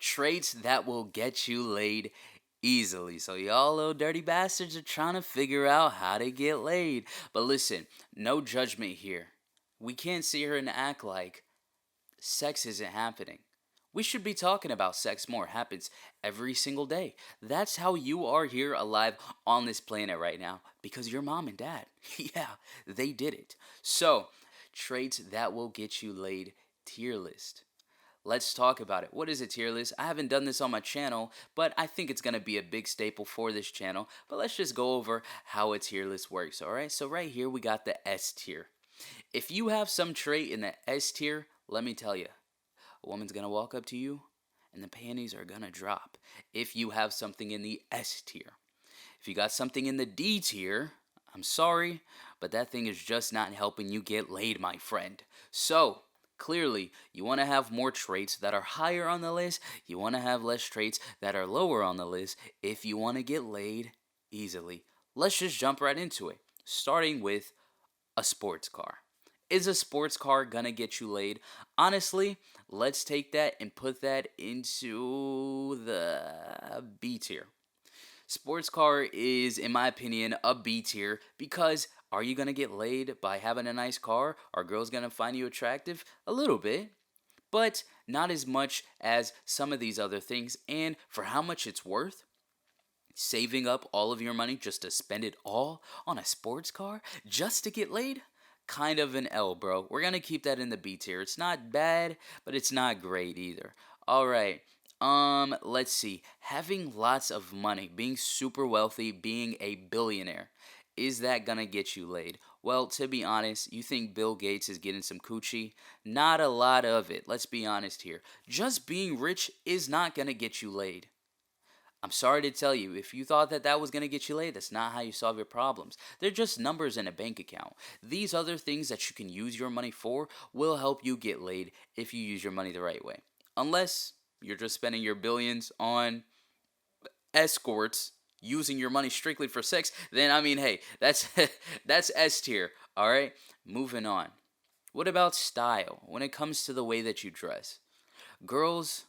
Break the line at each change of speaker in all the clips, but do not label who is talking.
traits that will get you laid easily. So y'all little dirty bastards are trying to figure out how to get laid. But listen, no judgment here. We can't sit here and act like sex isn't happening. We should be talking about sex more. It happens every single day. That's how you are here alive on this planet right now because your mom and dad, yeah, they did it. So, traits that will get you laid tier list. Let's talk about it. What is a tier list? I haven't done this on my channel, but I think it's going to be a big staple for this channel. But let's just go over how a tier list works, alright? So, right here we got the S tier. If you have some trait in the S tier, let me tell you, a woman's gonna walk up to you and the panties are gonna drop. If you have something in the S tier, if you got something in the D tier, I'm sorry, but that thing is just not helping you get laid, my friend. So, clearly, you want to have more traits that are higher on the list, you want to have less traits that are lower on the list if you want to get laid easily. Let's just jump right into it, starting with a sports car. Is a sports car gonna get you laid? Honestly, let's take that and put that into the B tier. Sports car is, in my opinion, a B tier because are you gonna get laid by having a nice car? Are girls gonna find you attractive? A little bit, but not as much as some of these other things. And for how much it's worth, saving up all of your money just to spend it all on a sports car just to get laid? Kind of an L, bro. We're gonna keep that in the B tier. It's not bad, but it's not great either. All right. Let's see. Having lots of money, being super wealthy, being a billionaire, is that gonna get you laid? Well, to be honest, you think Bill Gates is getting some coochie? Not a lot of it. Let's be honest here. Just being rich is not gonna get you laid. I'm sorry to tell you, if you thought that that was going to get you laid, that's not how you solve your problems. They're just numbers in a bank account. These other things that you can use your money for will help you get laid if you use your money the right way. Unless you're just spending your billions on escorts, using your money strictly for sex, then I mean, hey, that's that's S tier, all right? Moving on. What about style when it comes to the way that you dress? Girls,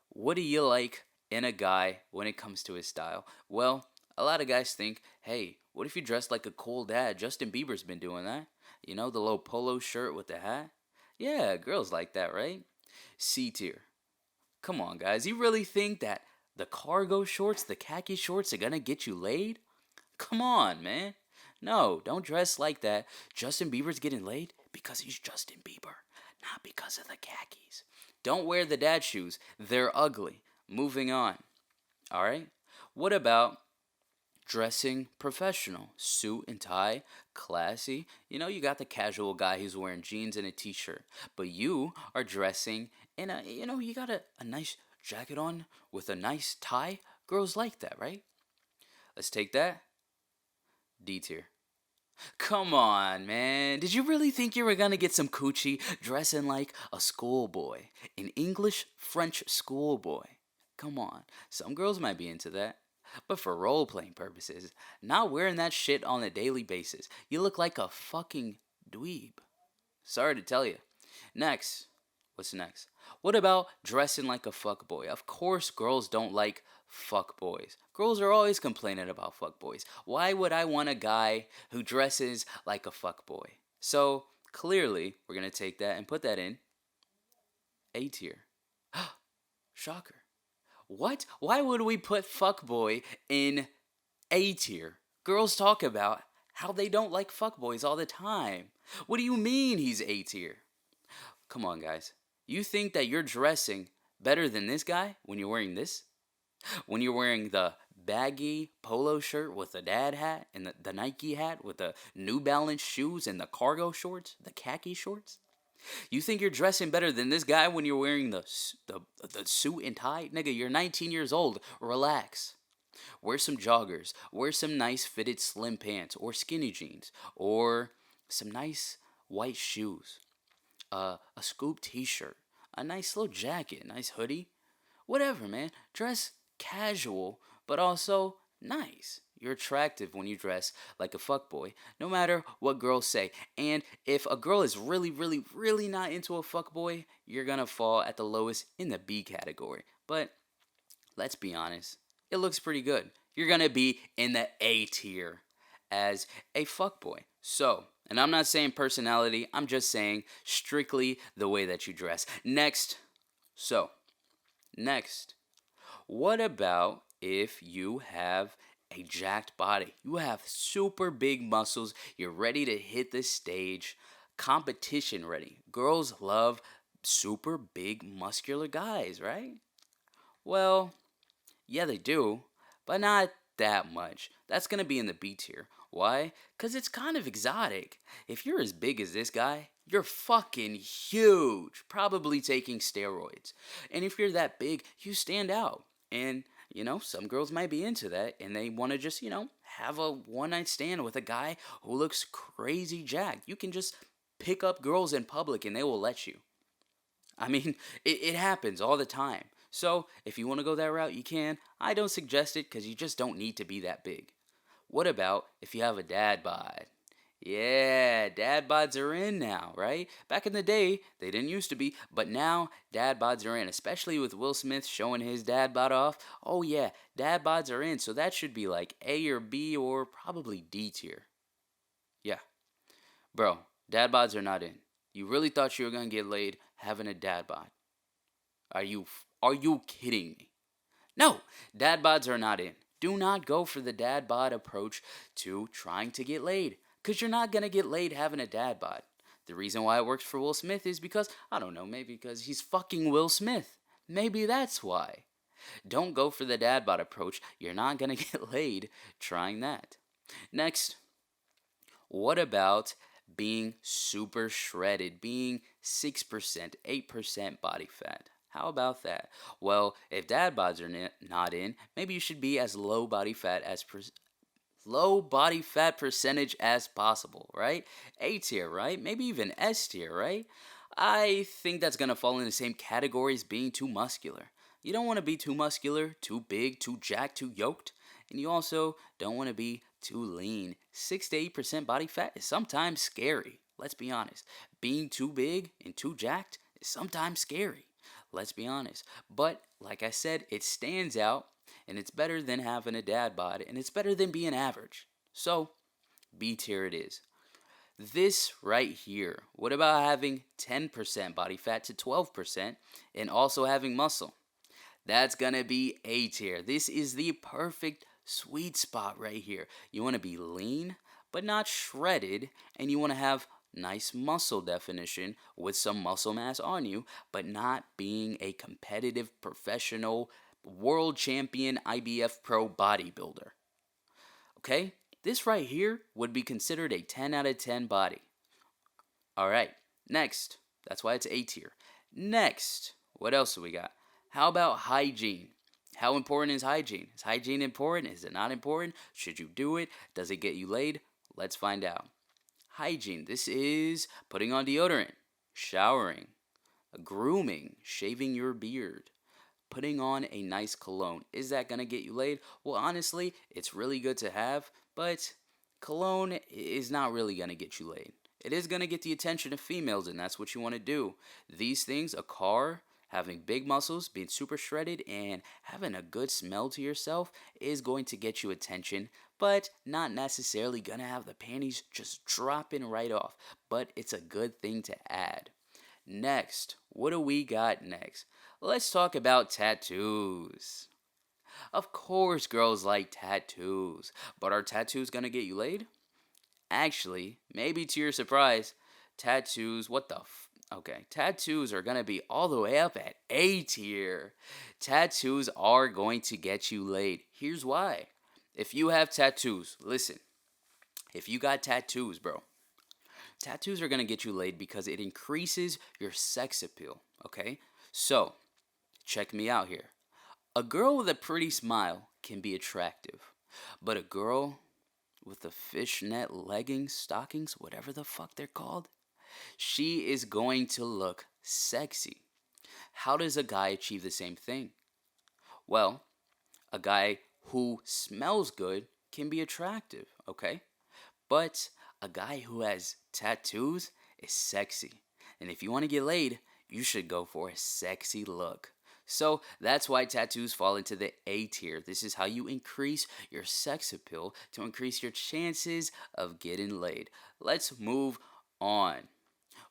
what do you like in a guy when it comes to his style? Well, a lot of guys think, hey, what if you dress like a cool dad? Justin Bieber's been doing that. You know, the little polo shirt with the hat? Yeah, girls like that, right? C tier. Come on, guys. You really think that the cargo shorts, the khaki shorts are gonna get you laid? Come on, man. No, don't dress like that. Justin Bieber's getting laid because he's Justin Bieber, not because of the khakis. Don't wear the dad shoes. They're ugly. Moving on. All right? What about dressing professional? Suit and tie, classy. You know, you got the casual guy who's wearing jeans and a t shirt, but you are dressing in a, you got a nice jacket on with a nice tie. Girls like that, right? Let's take that. D tier. Come on, man. Did you really think you were gonna get some coochie dressing like a schoolboy? An English French schoolboy? Come on. Some girls might be into that. But for role playing purposes, not wearing that shit on a daily basis. You look like a fucking dweeb. Sorry to tell you. Next. What's next? What about dressing like a fuckboy? Of course, girls don't like fuckboys. Girls are always complaining about fuckboys. Why would I want a guy who dresses like a fuckboy? So, clearly, we're going to take that and put that in A tier. Shocker. What? Why would we put fuckboy in A tier? Girls talk about how they don't like fuckboys all the time. What do you mean he's A tier? Come on, guys. You think that you're dressing better than this guy when you're wearing this? When you're wearing the baggy polo shirt with the dad hat and the Nike hat with the New Balance shoes and the cargo shorts, the khaki shorts? You think you're dressing better than this guy when you're wearing the suit and tie? Nigga, you're 19 years old. Relax. Wear some joggers. Wear some nice fitted slim pants or skinny jeans or some nice white shoes. A scoop t-shirt, a nice little jacket, nice hoodie, whatever, man. Dress casual, but also nice. You're attractive when you dress like a fuckboy, no matter what girls say. And if a girl is really, really, really not into a fuckboy, you're gonna fall at the lowest in the B category. But let's be honest, it looks pretty good. You're gonna be in the A tier as a fuckboy. So, and I'm not saying personality, I'm just saying strictly the way that you dress. So, next, what about if you have a jacked body? You have super big muscles, you're ready to hit the stage, competition ready. Girls love super big muscular guys, right? Well, yeah, they do, but not that much. That's gonna be in the B tier. Why? Because it's kind of exotic. If you're as big as this guy, you're fucking huge, probably taking steroids. And if you're that big, you stand out. And, some girls might be into that and they want to just, have a one night stand with a guy who looks crazy jacked. You can just pick up girls in public and they will let you. I mean, it happens all the time. So, if you want to go that route, you can. I don't suggest it because you just don't need to be that big. What about if you have a dad bod? Yeah, dad bods are in now, right? Back in the day, they didn't used to be, but now dad bods are in, especially with Will Smith showing his dad bod off. Oh, yeah, dad bods are in, so that should be like A or B or probably D tier. Yeah, bro, dad bods are not in. You really thought you were gonna get laid having a dad bod? Are you kidding me? No, dad bods are not in. Do not go for the dad bod approach to trying to get laid, cuz you're not going to get laid having a dad bod. The reason why it works for Will Smith is because I don't know, maybe because he's fucking Will Smith. Maybe that's why. Don't go for the dad bod approach. You're not going to get laid trying that. Next, what about being super shredded, being 6%, 8% body fat? How about that? Well, if dad bods are not in, maybe you should be as low body fat percentage as possible, right? A tier, right? Maybe even S tier, right? I think that's gonna fall in the same category as being too muscular. You don't want to be too muscular, too big, too jacked, too yoked, and you also don't want to be too lean. 6 to 8% body fat is sometimes scary. Let's be honest. Being too big and too jacked is sometimes scary. Let's be honest. But like I said, it stands out and it's better than having a dad bod and it's better than being average. So, B tier it is. This right here. What about having 10% body fat to 12% and also having muscle? That's gonna be A tier. This is the perfect sweet spot right here. You wanna be lean, but not shredded, and you wanna have nice muscle definition with some muscle mass on you, but not being a competitive professional world champion IBF pro bodybuilder. Okay? This right here would be considered a 10 out of 10 body. Alright, next. That's why it's A tier. Next, what else do we got? How about hygiene? How important is hygiene? Is hygiene important? Is it not important? Should you do it? Does it get you laid? Let's find out. Hygiene. This is putting on deodorant, showering, grooming, shaving your beard, putting on a nice cologne. Is that going to get you laid? Well, honestly, it's really good to have, but cologne is not really going to get you laid. It is going to get the attention of females, and that's what you want to do. These things, a car, having big muscles, being super shredded, and having a good smell to yourself is going to get you attention, but not necessarily going to have the panties just dropping right off. But it's a good thing to add. Next, what do we got next? Let's talk about tattoos. Of course, girls like tattoos, but are tattoos gonna get you laid? Actually, maybe to your surprise, tattoos, okay, tattoos are gonna be all the way up at A tier. Tattoos are going to get you laid. Here's why. If you have tattoos, listen, if you got tattoos, bro, tattoos are gonna get you laid because it increases your sex appeal, okay? So, check me out here. A girl with a pretty smile can be attractive, but a girl with the fishnet leggings, stockings, whatever the fuck they're called, she is going to look sexy. How does a guy achieve the same thing? Well, a guy who smells good can be attractive, okay? But a guy who has tattoos is sexy. And if you want to get laid, you should go for a sexy look. So that's why tattoos fall into the A tier. This is how you increase your sex appeal to increase your chances of getting laid. Let's move on.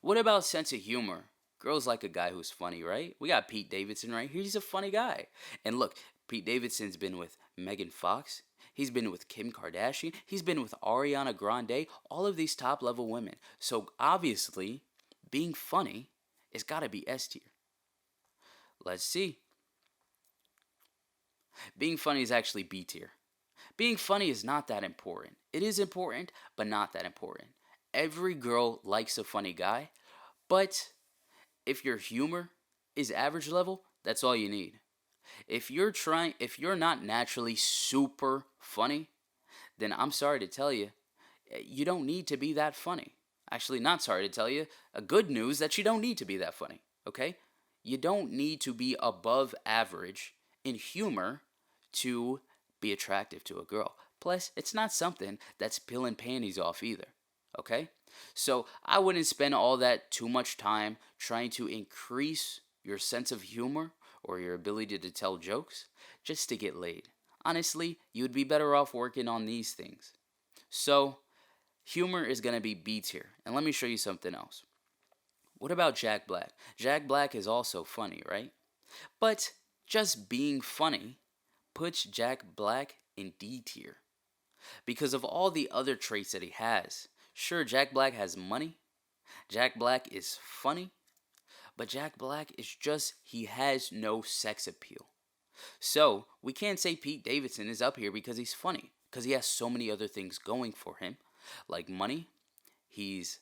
What about sense of humor? Girls like a guy who's funny, right? We got Pete Davidson right here. He's a funny guy. And look, Pete Davidson's been with Megan Fox. He's been with Kim Kardashian. He's been with Ariana Grande. All of these top level women. So obviously, being funny has got to be S tier. Let's see. Being funny is actually B tier. Being funny is not that important. It is important, but not that important. Every girl likes a funny guy, but if your humor is average level, that's all you need. If you're not naturally super funny, then I'm sorry to tell you, you don't need to be that funny. Actually, not sorry to tell you, a good news that you don't need to be that funny, okay? You don't need to be above average in humor to be attractive to a girl. Plus, it's not something that's peeling panties off either, okay? So, I wouldn't spend all that too much time trying to increase your sense of humor or your ability to tell jokes just to get laid. Honestly, you would be better off working on these things. So, humor is going to be B tier. And let me show you something else. What about Jack Black? Jack Black is also funny, right? But just being funny puts Jack Black in D tier because of all the other traits that he has. Sure, Jack Black has money, Jack Black is funny, but Jack Black is just, he has no sex appeal. So, we can't say Pete Davidson is up here because he's funny, because he has so many other things going for him, like money. He's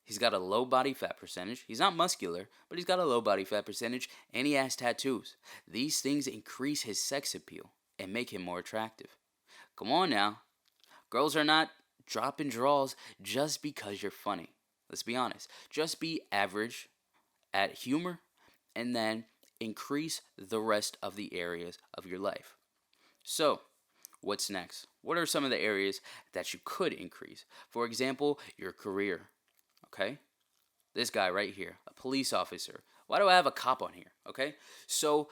he's got a low body fat percentage. He's not muscular, but he's got a low body fat percentage, and he has tattoos. These things increase his sex appeal and make him more attractive. Come on now. Girls are not dropping draws just because you're funny. Let's be honest. Just be average at humor and then increase the rest of the areas of your life. So, what's next? What are some of the areas that you could increase? For example, your career. Okay? This guy right here, a police officer. Why do I have a cop on here? Okay? So,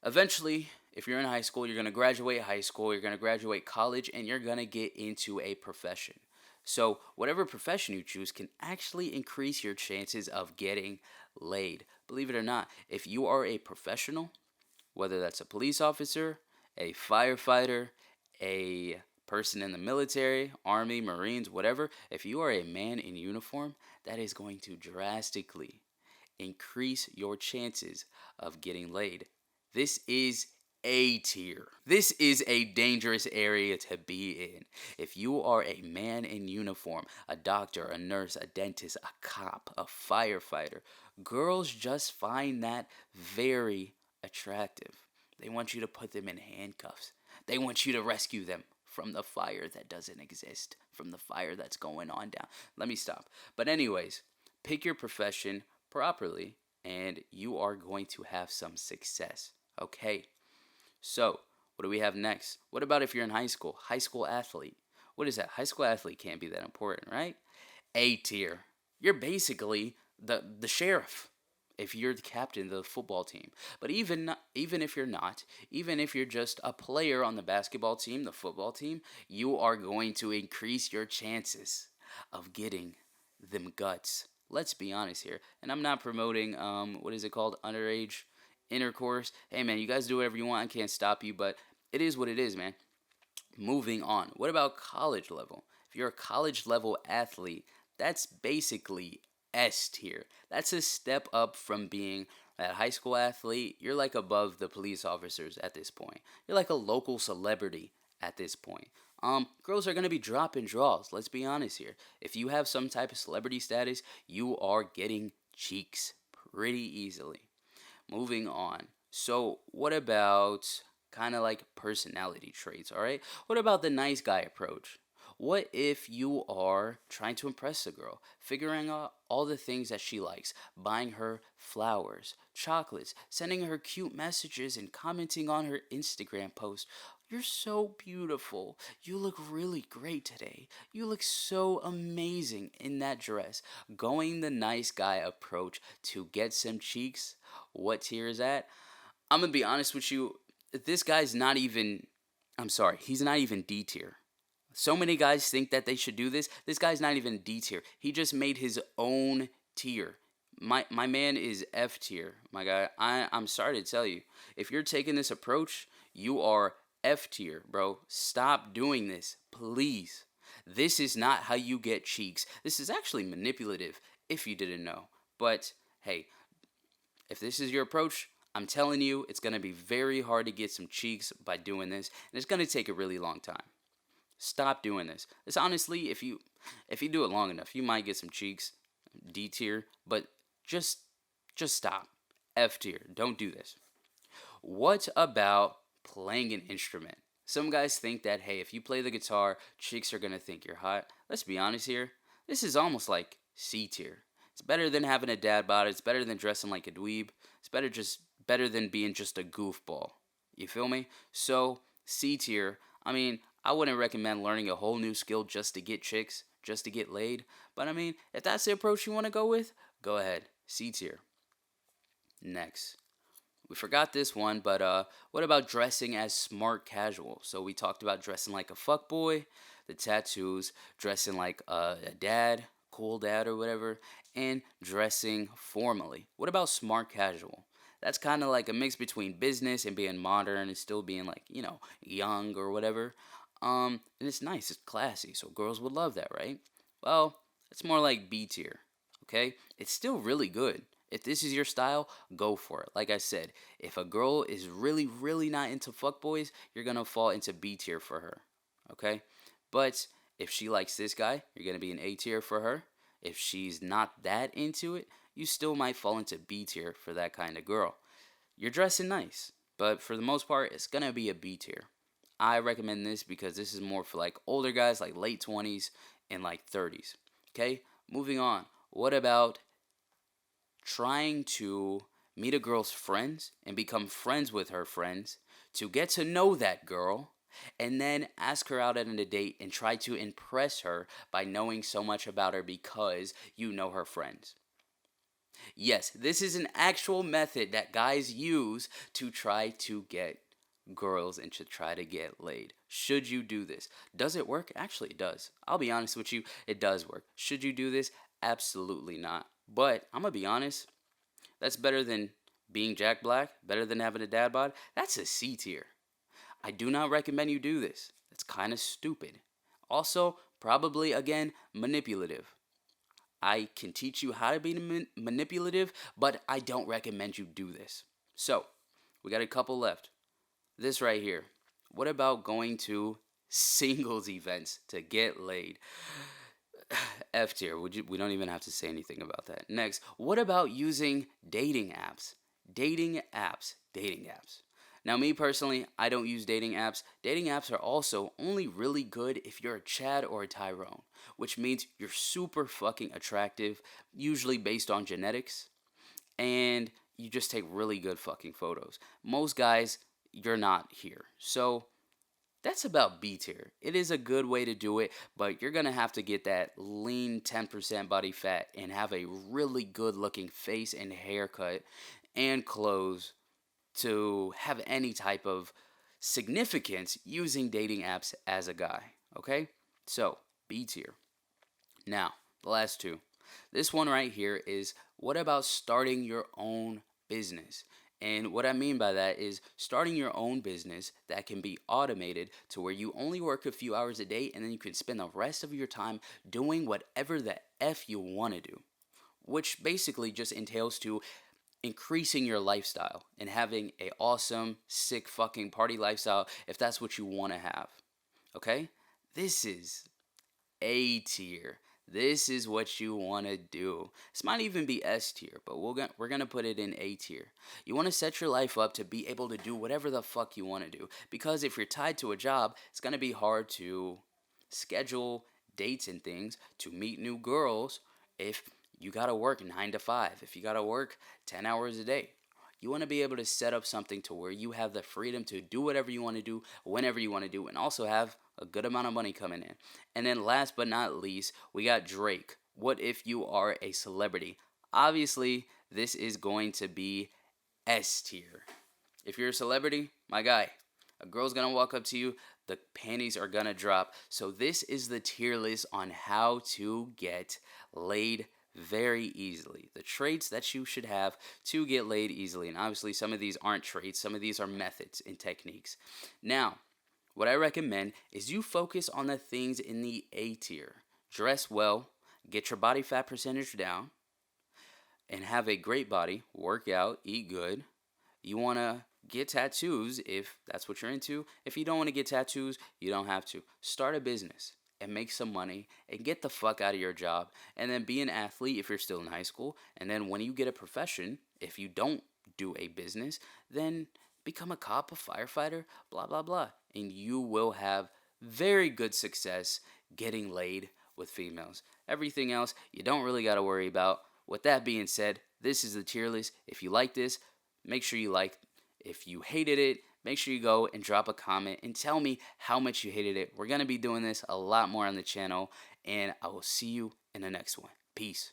eventually, if you're in high school, you're going to graduate high school, you're going to graduate college, and you're going to get into a profession. So, whatever profession you choose can actually increase your chances of getting laid. Believe it or not, if you are a professional, whether that's a police officer, a firefighter, a person in the military, army, marines, whatever, if you are a man in uniform, that is going to drastically increase your chances of getting laid. This is A tier. This is a dangerous area to be in. If you are a man in uniform, a doctor, a nurse, a dentist, a cop, a firefighter, girls just find that very attractive. They want you to put them in handcuffs. They want you to rescue them from the fire that doesn't exist, from the fire that's going on down. Let me stop. But, anyways, pick your profession properly and you are going to have some success. Okay, so what do we have next? What about if you're in high school? High school athlete. What is that? High school athlete can't be that important, right? A tier. You're basically the sheriff if you're the captain of the football team. But even if you're not, even if you're just a player on the basketball team, the football team, you are going to increase your chances of getting them guts. Let's be honest here. And I'm not promoting what is it called? Underage intercourse. Hey man, you guys do whatever you want. I can't stop you, but it is what it is, man. Moving on. What about college level? If you're a college level athlete, that's basically S tier. That's a step up from being a high school athlete. You're like above the police officers at this point. You're like a local celebrity at this point. Girls are gonna be dropping draws. Let's be honest here. If you have some type of celebrity status, you are getting cheeks pretty easily. Moving on. So, what about kind of like personality traits, all right? What about the nice guy approach? What if you are trying to impress a girl, figuring out all the things that she likes, buying her flowers, chocolates, sending her cute messages, and commenting on her Instagram post? You're so beautiful. You look really great today. You look so amazing in that dress. Going the nice guy approach to get some cheeks. What tier is that? I'm gonna be honest with you. This guy's not even. I'm sorry. He's not even D tier. So many guys think that they should do this. This guy's not even D tier. He just made his own tier. My man is F tier. My guy, I'm sorry to tell you. If you're taking this approach, you are F tier, bro. Stop doing this, please. This is not how you get cheeks. This is actually manipulative if you didn't know. But hey, if this is your approach, I'm telling you, it's going to be very hard to get some cheeks by doing this, and it's going to take a really long time. Stop doing this. It's honestly, if you do it long enough, you might get some cheeks, D tier, but just just stop. F tier. Don't do this. What about playing an instrument? Some guys think that hey, if you play the guitar, chicks are gonna think you're hot. Let's be honest here. This is almost like C tier. It's better than having a dad bod. It's better than dressing like a dweeb. It's better than being just a goofball. You feel me? So C tier. I mean, I wouldn't recommend learning a whole new skill just to get chicks, just to get laid. But I mean, if that's the approach you want to go with, go ahead. C tier. Next. We forgot this one, but what about dressing as smart casual? So we talked about dressing like a fuckboy, the tattoos, dressing like a dad, cool dad or whatever, and dressing formally. What about smart casual? That's kind of like a mix between business and being modern and still being like, young or whatever. And it's nice, it's classy, so girls would love that, right? Well, it's more like B tier, okay? It's still really good. If this is your style, go for it. Like I said, if a girl is really, really not into fuckboys, you're gonna fall into B tier for her, okay? But if she likes this guy, you're gonna be an A tier for her. If she's not that into it, you still might fall into B tier for that kind of girl. You're dressing nice, but for the most part, it's gonna be a B tier. I recommend this because this is more for like older guys, like late 20s and like 30s. Okay, moving on. What about trying to meet a girl's friends and become friends with her friends to get to know that girl and then ask her out on a date and try to impress her by knowing so much about her because you know her friends? Yes, this is an actual method that guys use to try to get girls and to try to get laid. Should you do this? Does it work? Actually, it does. I'll be honest with you, it does work. Should you do this? Absolutely not. But I'm gonna be honest, that's better than being Jack Black, better than having a dad bod. That's a C tier. I do not recommend you do this. That's kind of stupid. Also, probably again, manipulative. I can teach you how to be manipulative, but I don't recommend you do this. So, we got a couple left. This right here. What about going to singles events to get laid? F tier. We don't even have to say anything about that. Next, what about using dating apps? Dating apps. Dating apps. Now, me personally, I don't use dating apps. Dating apps are also only really good if you're a Chad or a Tyrone, which means you're super fucking attractive, usually based on genetics, and you just take really good fucking photos. Most guys, you're not here. So, that's about B tier. It is a good way to do it, but you're going to have to get that lean 10% body fat and have a really good looking face and haircut and clothes to have any type of significance using dating apps as a guy. Okay? So, B tier. Now, the last two. This one right here is what about starting your own business? And what I mean by that is starting your own business that can be automated to where you only work a few hours a day and then you can spend the rest of your time doing whatever the F you want to do. Which basically just entails to increasing your lifestyle and having a awesome, sick fucking party lifestyle if that's what you want to have. Okay? This is A tier. This is what you want to do. This might even be S tier, but we're gonna put it in A tier. You want to set your life up to be able to do whatever the fuck you want to do. Because if you're tied to a job, it's gonna be hard to schedule dates and things to meet new girls if you gotta work 9 to 5. If you gotta work 10 hours a day. You want to be able to set up something to where you have the freedom to do whatever you want to do, whenever you want to do, and also have a good amount of money coming in. And then last but not least, we got Drake. What if you are a celebrity? Obviously, this is going to be S tier. If you're a celebrity, my guy, a girl's gonna walk up to you, the panties are gonna drop. So, this is the tier list on how to get laid very easily. The traits that you should have to get laid easily. And obviously, some of these aren't traits, some of these are methods and techniques. Now, what I recommend is you focus on the things in the A tier. Dress well, get your body fat percentage down, and have a great body. Work out, eat good. You want to get tattoos if that's what you're into. If you don't want to get tattoos, you don't have to. Start a business and make some money and get the fuck out of your job. And then be an athlete if you're still in high school. And then when you get a profession, if you don't do a business, then become a cop, a firefighter, blah, blah, blah. And you will have very good success getting laid with females. Everything else, you don't really got to worry about. With that being said, this is the tier list. If you like this, make sure you like. If you hated it, make sure you go and drop a comment and tell me how much you hated it. We're going to be doing this a lot more on the channel, and I will see you in the next one. Peace.